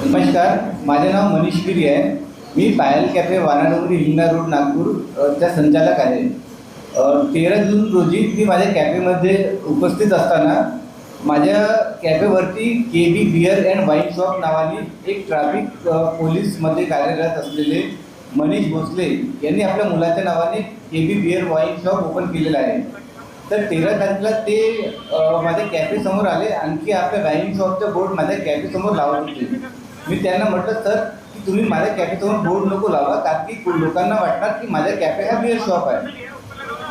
नमस्कार, माझे नाव मनीष गिरी आहे. मी पायल कॅफे वानाडोंगरी हिंगणा रोड नागपूर चा संचालक आहे. 13 जून रोजी मी माझ्या कॅफेमध्ये उपस्थित असताना माझ्या कॅफेवरती KB beer and wine shop नावाने एक ट्रॅफिक पोलीसमध्ये कार्यरत असलेले मनीष भोसले यांनी आपल्या मुलाच्या नावाने KB beer wine shop open केलेलं आहे. तर 13 तारखेला ते माझ्या कॅफेसमोर आले. आणखी आपल्या वाईन शॉपचा बोर्ड माझ्या कॅफेसमोर लावत होते. मी त्यांना म्हटलं, सर की तुम्ही माझ्या कॅफेसमोर बोर्ड नको लावा, कारण की लोकांना वाटणार की माझ्या कॅफे हा बिअर शॉप आहे.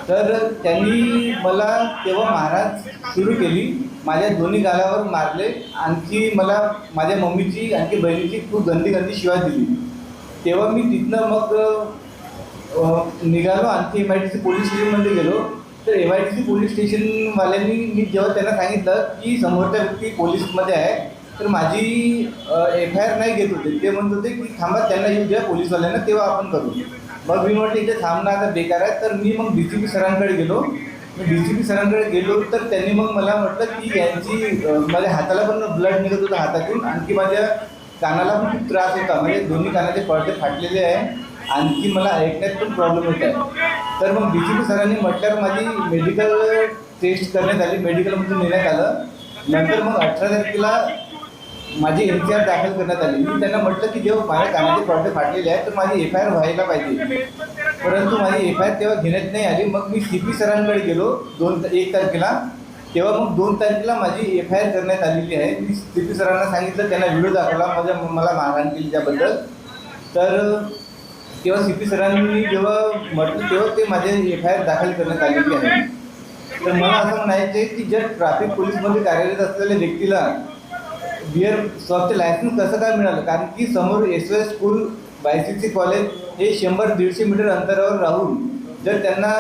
तर त्यांनी मला तेव्हा मारहाण सुरू केली. माझ्या दोन्ही गालावर मारले. आणखी मला माझ्या मम्मीची आणखी बहिणीची खूप गंदी शिवाय दिली. तेव्हा मी तिथनं मग निघालो. आणखी MIDC पोलीस स्टेशनमध्ये गेलो. तर MIDC पोलीस स्टेशनवाल्यांनी मी जेव्हा त्यांना सांगितलं की समोरच्या व्यक्ती पोलीसमध्ये आहे, तर माझी FIR नाही घेत होते. ते म्हणत होते की थांबा, त्यांना येऊ द्या पोलीसवाल्यांना, तेव्हा आपण करू. मग मी म्हटलं इथे थांबणं आता बेकार आहे. तर मी मग DCP सरांकडे गेलो. DCP सरांकडे गेलो तर त्यांनी मग मला म्हटलं की यांची माझ्या हाताला पण ब्लड निघत होतं हातातून. आणखी माझ्या कानाला पण खूप त्रास होता. म्हणजे दोन्ही कानाचे पडदे फाटलेले आहे. आणखी मला ऐकण्यात पण प्रॉब्लेम होत आहे. तर मग DCP सरांनी म्हटल्यावर माझी मेडिकल टेस्ट करण्यात आली. मेडिकलमधून नेण्यात आलं. नंतर मग 18 तारखेला माझी NCR दाखल करण्यात आली. मी त्यांना म्हटलं की जेव्हा माझ्या कानाचे पडदे फाटलेले आहेत तर माझी FIR व्हायला पाहिजे, परंतु माझी FIR तेव्हा घेण्यात नाही आली. मग मी CP सरांकडे गेलो 1 तारखेला. तेव्हा मग 2 तारखेला माझी FIR करण्यात आलेली आहे. मी CP सरांना सांगितलं, त्यांना व्हिडिओ दाखवला मला मारहाण केली त्याबद्दल. तर तेव्हा CP सरांनी जेव्हा म्हटलं तेव्हा ते माझे FIR दाखल करण्यात आलेली आहे. तर मला असं म्हणायचं आहे की जर ट्रॅफिक पोलीसमध्ये कार्यरत असलेल्या व्यक्तीला बिअर शॉपचे लायसन्स कसं काय मिळालं, कारण की समोर SOS स्कूल, YCC कॉलेज हे 100-150 मीटर अंतरावर राहून जर त्यांना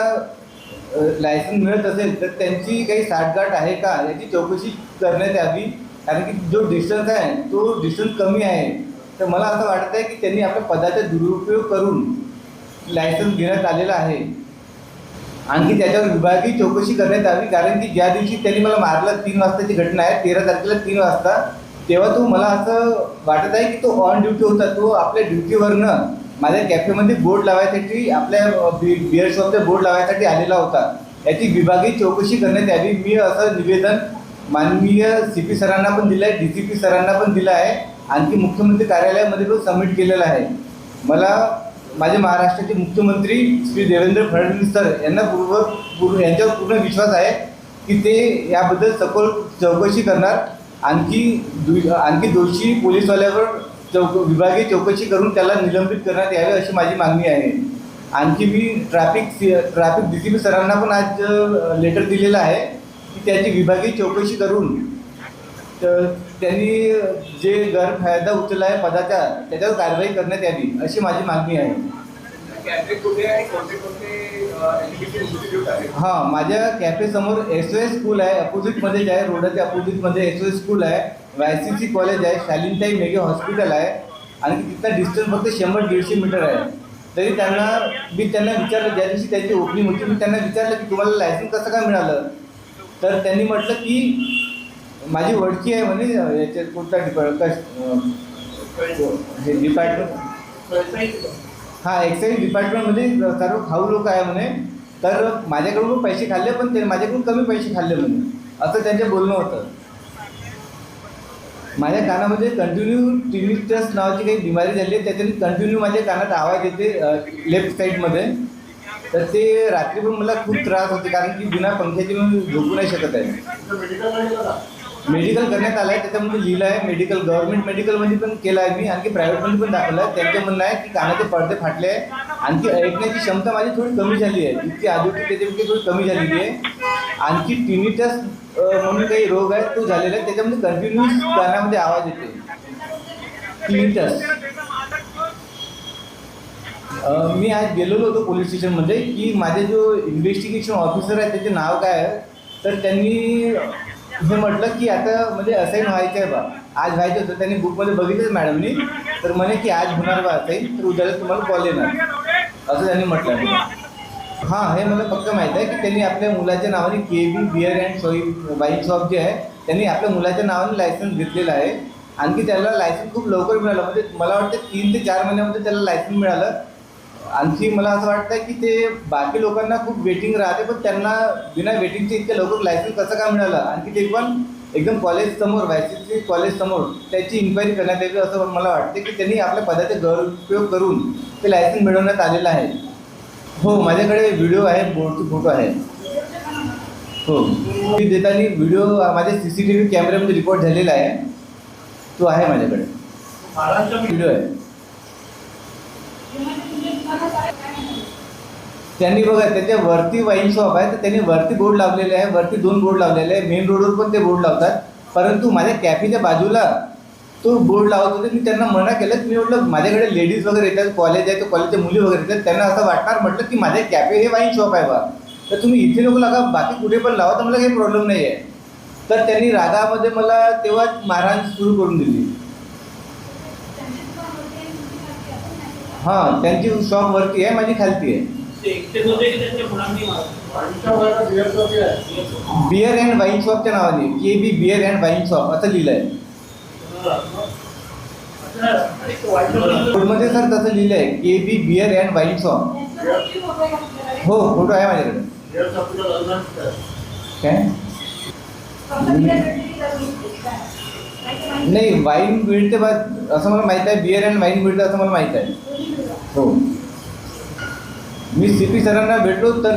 लायसन्स मिळत असेल तर त्यांची काही साठगाठ आहे का याची चौकशी करण्यात यावी. कारण की जो डिस्टन्स आहे तो डिस्टन्स कमी आहे. तर मला असं वाटत आहे की त्यांनी आपल्या पदाचा दुरुपयोग करून लायसन्स घेण्यात आलेला आहे. आणखी त्याच्यावर विभागीय चौकशी करण्यात यावी. कारण की ज्या दिवशी त्यांनी मला मारलं 3 वाजताची घटना आहे, 13 तारखेला 3 वाजता, तेव्हा तो मला असं वाटत आहे की तो ऑन ड्युटी होता. तो आपल्या ड्युटीवरनं माझ्या कॅफेमध्ये बोर्ड लावायसाठी, आपल्या बिअर शॉपचा बोर्ड लावायसाठी आलेला होता. याची विभागीय चौकशी करण्यात यावी. मी असं निवेदन माननीय CP सरांना पण दिलं आहे, DCP सरांना पण दिलं आहे. आणखी मुख्यमंत्री कार्यालयामध्ये पण सबमिट केलेलं आहे. मला माझे महाराष्ट्राचे मुख्यमंत्री श्री देवेंद्र फडणवीस सर यांना यांच्यावर पूर्ण विश्वास आहे की ते याबद्दल सखोल चौकशी करणार. आणखी दोषी पोलीसवाल्यावर विभागीय चौकशी करून त्याला निलंबित करण्यात यावे अशी माझी मागणी आहे. आणखी मी ट्रॅफिक DCP सरांना पण आज लेटर दिलेलं आहे की त्याची विभागीय चौकशी करून त्यांनी जे गैरफायदा उचलला आहे पदाचा त्याच्यावर कारवाई करण्यात यावी अशी माझी मागणी आहे. हां, माझ्या कॅफेसमोर SOS स्कूल आहे, अपोजिटमध्येच आहे, रोडाच्या अपोजिटमध्ये SOS स्कूल आहे, YCC कॉलेज आहे, शालिनताई मेघे हॉस्पिटल आहे. आणि तिथला डिस्टन्स फक्त 100-150 मीटर आहे. तरी मी त्यांना विचारलं, ज्या दिवशी त्यांची ओपनिंग होती, मी त्यांना विचारलं की तुम्हाला लायसन्स कसं काय मिळालं. तर त्यांनी म्हटलं की माझी ओळखी आहे म्हणे याच्यात कोणता डिपार्टमेंट, हां, एक्साईज डिपार्टमेंटमध्ये सर्व खाऊ लोक आहे म्हणे. तर माझ्याकडून पैसे खाल्ले, पण ते माझ्याकडून कमी पैसे खाल्ले म्हणे, असं त्यांचं बोलणं होतं. माझ्या कानामध्ये कंटिन्यू टिनिटस नावाची काही बिमारी झाली आहे. त्याच्याने कंटिन्यू माझ्या कानात आवाज येते लेफ्ट साईडमध्ये. तर ते रात्री पण मला खूप त्रास होते, कारण की बिना पंख्याची मी झोपू नाही शकत आहे. मेडिकल करण्यात आलं आहे, त्याच्यामध्ये लिहिलं आहे मेडिकल, गव्हर्नमेंट मेडिकलमध्ये पण केलं आहे मी, आणखी प्रायव्हेटमध्ये पण दाखवलं आहे. त्यांचं म्हणणं आहे की कानाचे पडदे फाटले आहे. आणखी ऐकण्याची क्षमता माझी थोडी कमी झाली आहे, जितकी आधी होती त्याच्यापेक्षा थोडी कमी झालेली आहे. आणखी टिनिटस म्हणून काही रोग आहे तो झालेला आहे, त्याच्यामध्ये कंटिन्यूस कानामध्ये आवाज येते, टिनिटस. मी आज गेलेलो होतो पोलीस स्टेशनमध्ये की माझे जो इन्व्हेस्टिगेशन ऑफिसर आहे त्याचे नाव काय आहे. तर त्यांनी हे म्हटलं की आता म्हणजे असाईन व्हायचं आहे बा, आज व्हायचं होतं. त्यांनी बुकमध्ये बघितलं मॅडमनी, तर म्हणे की आज होणार बा असाईन, तर उद्याला तुम्हाला कॉल येणार असं त्यांनी म्हटलं. हां, हे मला पक्क माहीत आहे की त्यांनी आपल्या मुलाच्या नावाने KB beer and wine shop जे आहे त्यांनी आपल्या मुलाच्या नावाने लायसन्स घेतलेलं आहे. आणखी त्याला लायसन्स खूप लवकर मिळालं, म्हणजे मला वाटतं 3 ते 4 महिन्यामध्ये त्याला लायसन्स मिळालं. आणखी मला असं वाटतं की ते बाकी लोकांना खूप वेटिंग राहते, पण त्यांना बिना वेटिंगचे इतक्या लवकर लायसन्स कसं काय मिळालं, आणखी ते पण एकदम कॉलेजसमोर, वायसीसी कॉलेजसमोर त्याची इन्क्वायरी करण्यात यावी असं मला वाटते की त्यांनी आपल्या पदाचे गैरउपयोग करून ते लायसन्स मिळवण्यात आलेलं आहे. हो, माझ्याकडे व्हिडिओ आहे, बोर्डचे फोटो आहे. हो, मी देताना व्हिडिओ माझ्या CCTV कॅमेऱ्यामध्ये रेकॉर्ड झालेला आहे, तो आहे माझ्याकडे व्हिडिओ आहे. त्यांनी बघा त्याच्या वरती वाईन शॉप आहे, तर त्यांनी वरती बोर्ड लावलेले आहे, वरती 2 बोर्ड लावलेले आहे. मेन रोडवर पण ते बोर्ड लावतात, परंतु माझ्या कॅफेच्या बाजूला तो बोर्ड लावत होते. मी त्यांना मना केलं. मी म्हटलं माझ्याकडे लेडीज वगैरे येतात, कॉलेज आहे, तर कॉलेजच्या मुली वगैरे येतात, त्यांना असं वाटणार म्हटलं की माझे कॅफे हे वाईन शॉप आहे बा, तर तुम्ही इथे नको लागा, बाकी कुठे पण लावा, तर मला काही प्रॉब्लेम नाही आहे. तर त्यांनी रागामध्ये मला तेव्हा मारहाण सुरू करून दिली. हां, त्यांची शॉप वरती आहे, माझी खालती आहे. बिअर अँड वाईन शॉपच्या नावाने KB beer and wine shop असं लिहिलं आहे. बोर्डमध्ये सर तसं लिहिलं आहे KB beer and wine shop. हो, फोटो आहे माझ्याकडे. काय नाही, वाईन मिळते बा असं मला माहीत आहे, बिअर अँड वाईन मिळतं असं मला माहीत आहे. हो, मी CP सरांना भेटलो, तर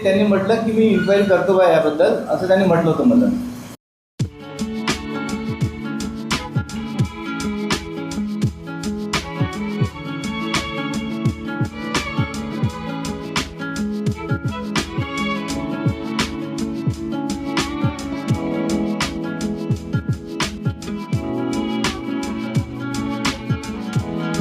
त्यांनी म्हटलं की मी इन्क्वायरी करतो बा याबद्दल, असं त्यांनी म्हटलं होतं मला.